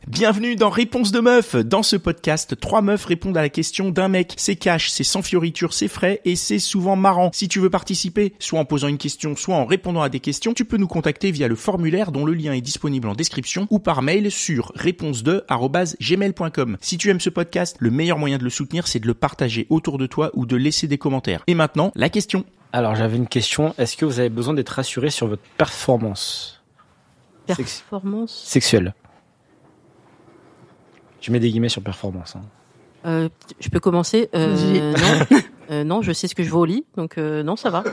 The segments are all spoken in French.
Bienvenue dans Réponse de meuf. Dans ce podcast, 3 meufs répondent à la question d'un mec. C'est cash, c'est sans fioriture, c'est frais et c'est souvent marrant. Si tu veux participer, soit en posant une question, soit en répondant à des questions, tu peux nous contacter via le formulaire dont le lien est disponible en description ou par mail sur réponse2@gmail.com. Si tu aimes ce podcast, le meilleur moyen de le soutenir, c'est de le partager autour de toi ou de laisser des commentaires. Et maintenant, la question. Alors, j'avais une question. Est-ce que vous avez besoin d'être rassuré sur votre performance sexuelle? Je mets des guillemets sur performance. Je peux commencer. Non. Non, je sais ce que je veux au lit, donc non, ça va.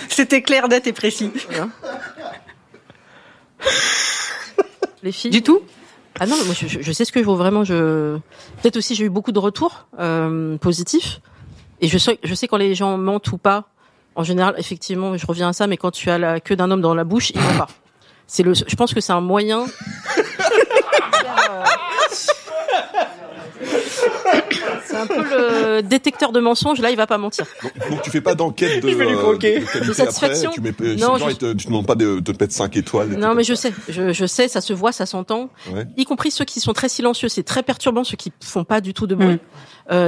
C'était clair, net et précis. Voilà. Les filles. Du tout? Ah non, moi je sais ce que je veux vraiment. Peut-être aussi j'ai eu beaucoup de retours positifs et je sais quand les gens mentent ou pas. En général, effectivement, je reviens à ça, mais quand tu as la queue d'un homme dans la bouche, il ment pas. Je pense que c'est un moyen. C'est un peu le détecteur de mensonges. Là, il va pas mentir. Donc tu fais pas d'enquête de qualité satisfaction. Après, tu te demandes pas de te mettre 5 étoiles. Non, mais je sais, ça se voit, ça s'entend. Ouais. Y compris ceux qui sont très silencieux, c'est très perturbant, ceux qui font pas du tout de bruit.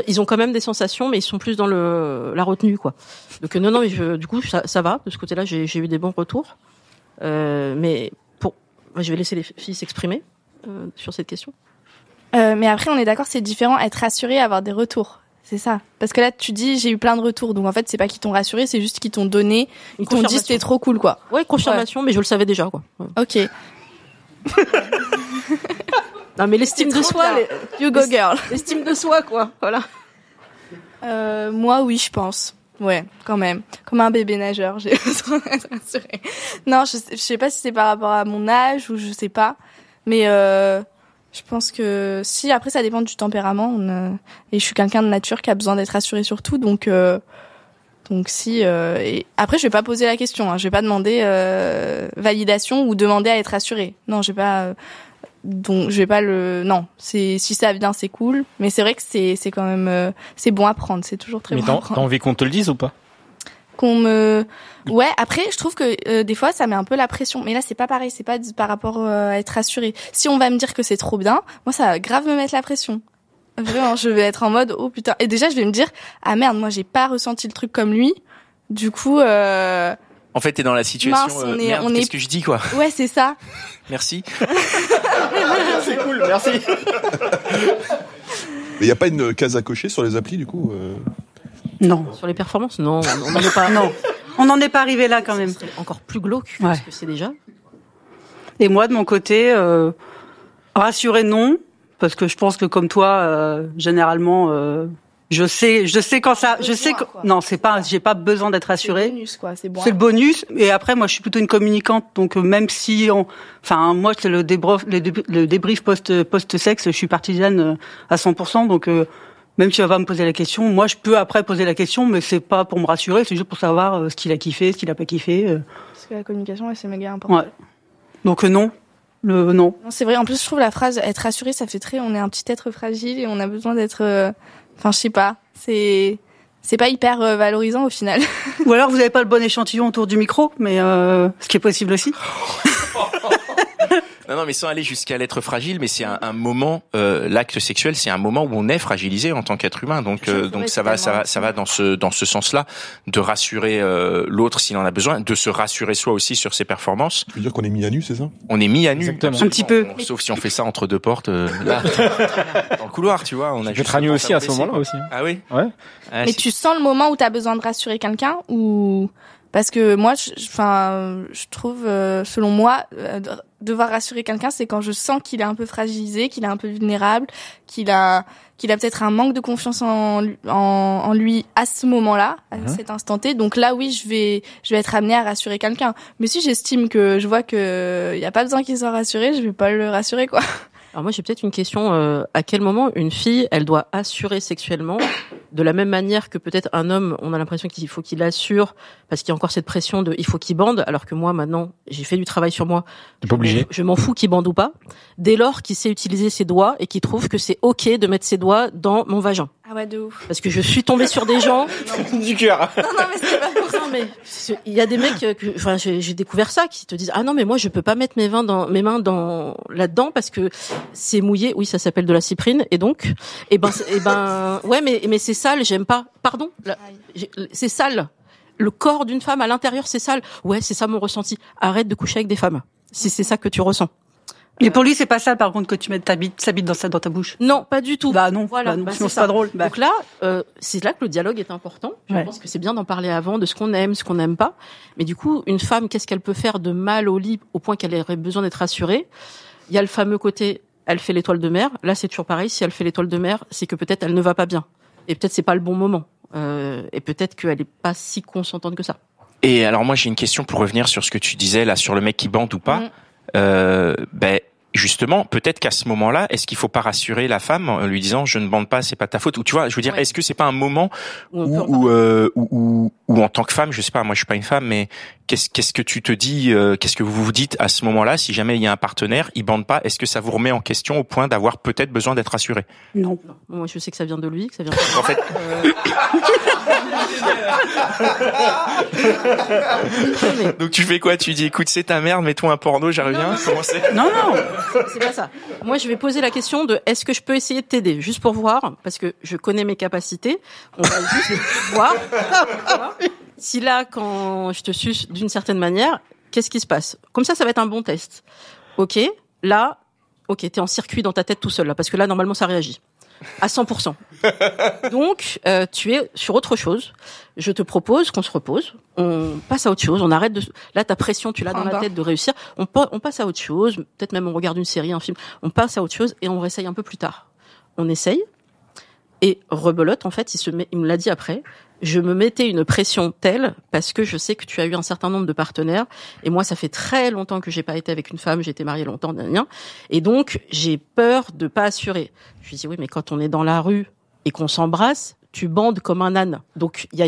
Ils ont quand même des sensations, mais ils sont plus dans la retenue, quoi. Donc non, mais du coup, ça va. De ce côté-là, j'ai eu des bons retours. Mais je vais laisser les filles s'exprimer sur cette question. Mais après, on est d'accord, c'est différent être rassuré et avoir des retours. C'est ça. Parce que là, tu dis, j'ai eu plein de retours. Donc en fait, c'est pas qu'ils t'ont rassuré, c'est juste qu'ils t'ont donné, ils t'ont dit c'était trop cool, quoi. Ouais, confirmation, mais je le savais déjà, quoi. Ouais. Ok. Non, mais l'estime de soi, you go girl. L'estime de soi, quoi. Voilà. Moi, oui, je pense. Ouais, quand même. Comme un bébé nageur, j'ai besoin d'être rassurée. Non, je sais pas si c'est par rapport à mon âge ou je sais pas. Mais je pense que si, après ça dépend du tempérament. Et je suis quelqu'un de nature qui a besoin d'être rassuré sur tout. Donc si. Et après, je vais pas poser la question. Hein. Je vais pas demander validation ou demander à être rassuré. Non, je vais pas. Donc je vais pas non, si ça vient c'est cool, mais c'est vrai que c'est quand même c'est bon à prendre, c'est toujours très bon à prendre. Mais t'as envie qu'on te le dise ou pas? Ouais, après je trouve que des fois ça met un peu la pression, mais là c'est pas pareil, c'est pas par rapport à être rassuré. Si on va me dire que c'est trop bien, moi ça va grave me mettre la pression. Vraiment, je vais être en mode oh putain, et déjà je vais me dire ah merde, moi j'ai pas ressenti le truc comme lui. Du coup en fait, t'es dans la situation. Mince, qu'est-ce que je dis, quoi? Ouais, c'est ça. Merci. C'est cool, merci. Mais y a pas une case à cocher sur les applis, du coup Non. Sur les performances, non. On n'en est pas. Non. On n'en est pas arrivé là, quand même. C'est encore plus glauque que ce que c'est déjà. Et moi, de mon côté, rassurer non, parce que je pense que comme toi, généralement. Je sais quand ça, je sais que, non, c'est pas, j'ai pas besoin d'être rassurée. C'est le bonus, quoi, c'est bon. C'est le bonus. Et après, moi, je suis plutôt une communicante. Donc, même si moi, c'est le débrief post-sexe, je suis partisane à 100%. Donc, même si tu vas pas me poser la question, moi, je peux après poser la question, mais c'est pas pour me rassurer, c'est juste pour savoir ce qu'il a kiffé, ce qu'il a pas kiffé. Parce que la communication, c'est méga important. Ouais. Donc, non. Non. C'est vrai. En plus, je trouve la phrase être rassuré, ça fait très, on est un petit être fragile et on a besoin d'être, je sais pas, c'est pas hyper valorisant au final. Ou alors vous avez pas le bon échantillon autour du micro, mais ce qui est possible aussi. Non, mais sans aller jusqu'à l'être fragile, mais c'est un moment, l'acte sexuel, c'est un moment où on est fragilisé en tant qu'être humain. Donc ça va dans ce sens-là, de rassurer l'autre s'il en a besoin, de se rassurer soi aussi sur ses performances. Tu veux dire qu'on est mis à nu, c'est ça? On est mis à nu. Exactement. Un petit peu. Sauf si on fait ça entre deux portes, là, dans le couloir, tu vois. On a je vais être à nu aussi à ce moment-là aussi. Ah oui? Ouais. Mais tu sens le moment où t'as besoin de rassurer quelqu'un ou... Parce que moi, je trouve, selon moi, devoir rassurer quelqu'un, c'est quand je sens qu'il est un peu fragilisé, qu'il est un peu vulnérable, qu'il a peut-être un manque de confiance en lui à ce moment-là, à cet instant T. Donc là, oui, je vais être amenée à rassurer quelqu'un. Mais si j'estime que je vois que y a pas besoin qu'il soit rassuré, je vais pas le rassurer, quoi. Alors moi j'ai peut-être une question, à quel moment une fille elle doit assurer sexuellement de la même manière que peut-être un homme, on a l'impression qu'il faut qu'il assure parce qu'il y a encore cette pression de il faut qu'il bande, alors que moi maintenant j'ai fait du travail sur moi. T'es pas obligé. Je m'en fous qu'il bande ou pas, dès lors qu'il sait utiliser ses doigts et qu'il trouve que c'est ok de mettre ses doigts dans mon vagin. Ah ouais, de ouf. Parce que je suis tombée sur des gens. Du cœur. Non, mais c'est pas pour ça. Non, mais il y a des mecs enfin, j'ai découvert ça, qui te disent, ah non, mais moi, je peux pas mettre mes mains là-dedans parce que c'est mouillé. Oui, ça s'appelle de la cyprine. Et donc, ouais, mais c'est sale, j'aime pas. Pardon? C'est sale. Le corps d'une femme à l'intérieur, c'est sale. Ouais, c'est ça mon ressenti. Arrête de coucher avec des femmes. Si c'est ça que tu ressens. Mais pour lui, c'est pas ça, par contre, que tu mettes sa bite dans ta bouche. Non, pas du tout. Bah non, voilà, sinon c'est pas drôle. Bah. Donc là, c'est là que le dialogue est important. Je pense que c'est bien d'en parler avant, de ce qu'on aime, ce qu'on n'aime pas. Mais du coup, une femme, qu'est-ce qu'elle peut faire de mal au lit au point qu'elle aurait besoin d'être rassurée? Il y a le fameux côté, elle fait l'étoile de mer. Là, c'est toujours pareil. Si elle fait l'étoile de mer, c'est que peut-être elle ne va pas bien. Et peut-être c'est pas le bon moment. Et peut-être qu'elle est pas si consentante que ça. Et alors moi, j'ai une question pour revenir sur ce que tu disais là, sur le mec qui bande ou pas. Justement, peut-être qu'à ce moment-là, est-ce qu'il faut pas rassurer la femme en lui disant je ne bande pas, c'est pas ta faute, ou tu vois, je veux dire, est-ce que c'est pas un moment où en tant que femme, je sais pas, moi je suis pas une femme, mais qu'est-ce que tu te dis, qu'est-ce que vous vous dites à ce moment-là, si jamais il y a un partenaire, il bande pas, est-ce que ça vous remet en question au point d'avoir peut-être besoin d'être rassuré? Non. Moi je sais que ça vient de lui, que ça vient de en fait. Donc tu fais quoi? Tu dis écoute, c'est ta merde, mets-toi un porno, j'y reviens. Comment c'est? Non. C'est pas ça. Moi, je vais poser la question de est-ce que je peux essayer de t'aider, juste pour voir, parce que je connais mes capacités. On va juste voir. Si là, quand je te suce d'une certaine manière, qu'est-ce qui se passe? Comme ça va être un bon test. Ok, là, t'es en circuit dans ta tête tout seul là, parce que là, normalement, ça réagit à 100%. Donc, tu es sur autre chose. Je te propose qu'on se repose, on passe à autre chose, on arrête de... Là, ta pression, tu l'as dans la tête de réussir. On passe à autre chose, peut-être même on regarde une série, un film. On passe à autre chose et on réessaye un peu plus tard. On essaye. Et rebelote, en fait, il me l'a dit après, je me mettais une pression telle parce que je sais que tu as eu un certain nombre de partenaires et moi, ça fait très longtemps que j'ai pas été avec une femme, j'ai été mariée longtemps, et donc j'ai peur de pas assurer. Je lui dis oui, mais quand on est dans la rue et qu'on s'embrasse, tu bandes comme un âne. Donc il y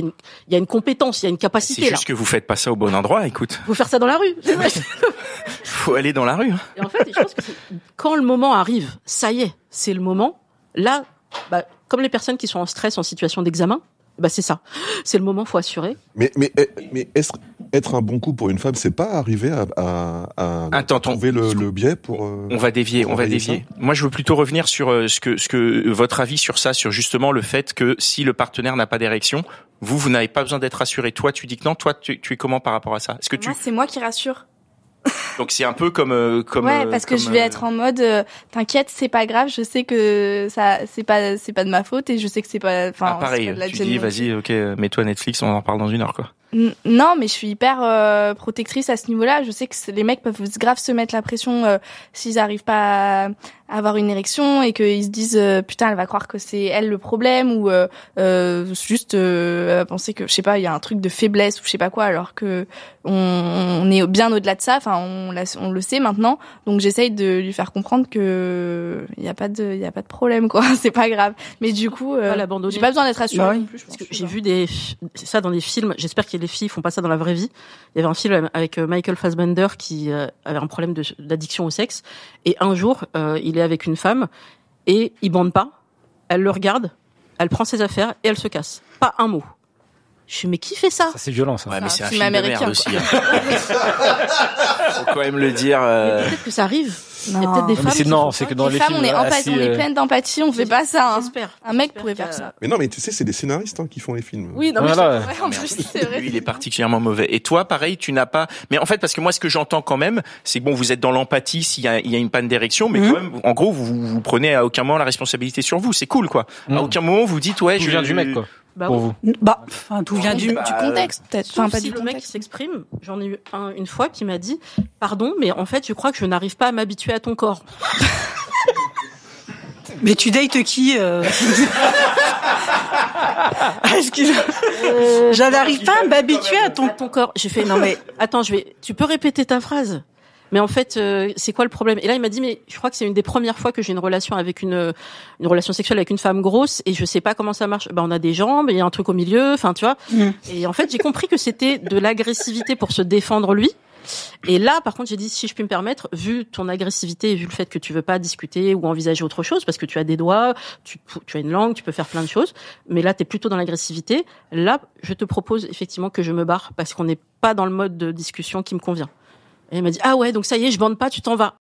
a une compétence, il y a une capacité. C'est juste que vous faites pas ça au bon endroit, écoute. Faut faire ça dans la rue. Faut aller dans la rue. Et en fait, je pense que quand le moment arrive, ça y est, c'est le moment. Là, comme les personnes qui sont en stress, en situation d'examen, c'est ça. C'est le moment, faut assurer. Mais être un bon coup pour une femme, c'est pas arriver à trouver le biais pour. On va dévier. Moi, je veux plutôt revenir sur ce que votre avis sur ça, sur justement le fait que si le partenaire n'a pas d'érection, vous n'avez pas besoin d'être rassuré. Toi, tu dis que non. Toi, tu es comment par rapport à ça? Est-ce que moi, c'est moi qui rassure. Donc c'est un peu comme ouais, parce que je vais être en mode t'inquiète, c'est pas grave, je sais que ça c'est pas de ma faute et je sais que c'est pas pareil, tu dis vas-y, OK, mets-toi Netflix, on en parle dans 1 heure quoi. Non, mais je suis hyper protectrice à ce niveau-là, je sais que les mecs peuvent grave se mettre la pression s'ils arrivent pas à avoir une érection et qu'ils se disent putain, elle va croire que c'est elle le problème ou juste penser que je sais pas, il y a un truc de faiblesse ou je sais pas quoi alors que on est bien au-delà de ça, enfin on le sait maintenant, donc j'essaye de lui faire comprendre que il y a pas de problème quoi, c'est pas grave. Mais du coup j'ai pas besoin d'être rassurée non plus, parce que j'ai vu ça dans des films, j'espère que les filles font pas ça dans la vraie vie. Il y avait un film avec Michael Fassbender qui avait un problème d'addiction au sexe et un jour il est avec une femme et il bande pas, elle le regarde, elle prend ses affaires et elle se casse. Pas un mot. Je suis mais qui fait ça? Ça c'est violent ça. Ouais, mais c'est un film américain de merde aussi. Faut quand même le dire. Peut-être que ça arrive. Il y a peut-être des femmes. C'est que dans les femmes, films, on est pleine d'empathie, on fait pas ça. J'espère. Un mec pourrait faire ça. Mais non, mais tu sais, c'est des scénaristes qui font les films. Oui, non, mais en plus, c'est vrai. Lui, il est particulièrement mauvais. Et toi, pareil, tu n'as pas. Mais en fait, parce que moi, ce que j'entends quand même, c'est que bon, vous êtes dans l'empathie s'il y a une panne d'érection, mais quand même, en gros, vous prenez à aucun moment la responsabilité sur vous. C'est cool, quoi. À aucun moment, vous dites ouais, je viens du mec, quoi. Pour vous. Tout vient du contexte, peut-être. Enfin, pas si du le mec s'exprime, j'en ai eu une fois qui m'a dit pardon, mais en fait, je crois que je n'arrive pas à m'habituer à ton corps. Mais tu dates qui Excuse-moi. Je n'arrive pas à m'habituer à ton corps. J'ai fait non mais attends, tu peux répéter ta phrase. Mais en fait, c'est quoi le problème? Et là, il m'a dit, mais je crois que c'est une des premières fois que j'ai une relation avec une relation sexuelle avec une femme grosse et je sais pas comment ça marche. On a des jambes, il y a un truc au milieu, enfin, tu vois. Et en fait, j'ai compris que c'était de l'agressivité pour se défendre lui. Et là, par contre, j'ai dit, si je puis me permettre, vu ton agressivité et vu le fait que tu veux pas discuter ou envisager autre chose, parce que tu as des doigts, tu as une langue, tu peux faire plein de choses, mais là, t'es plutôt dans l'agressivité. Là, je te propose effectivement que je me barre parce qu'on n'est pas dans le mode de discussion qui me convient. Et elle m'a dit, ah ouais, donc ça y est, je bande pas, tu t'en vas.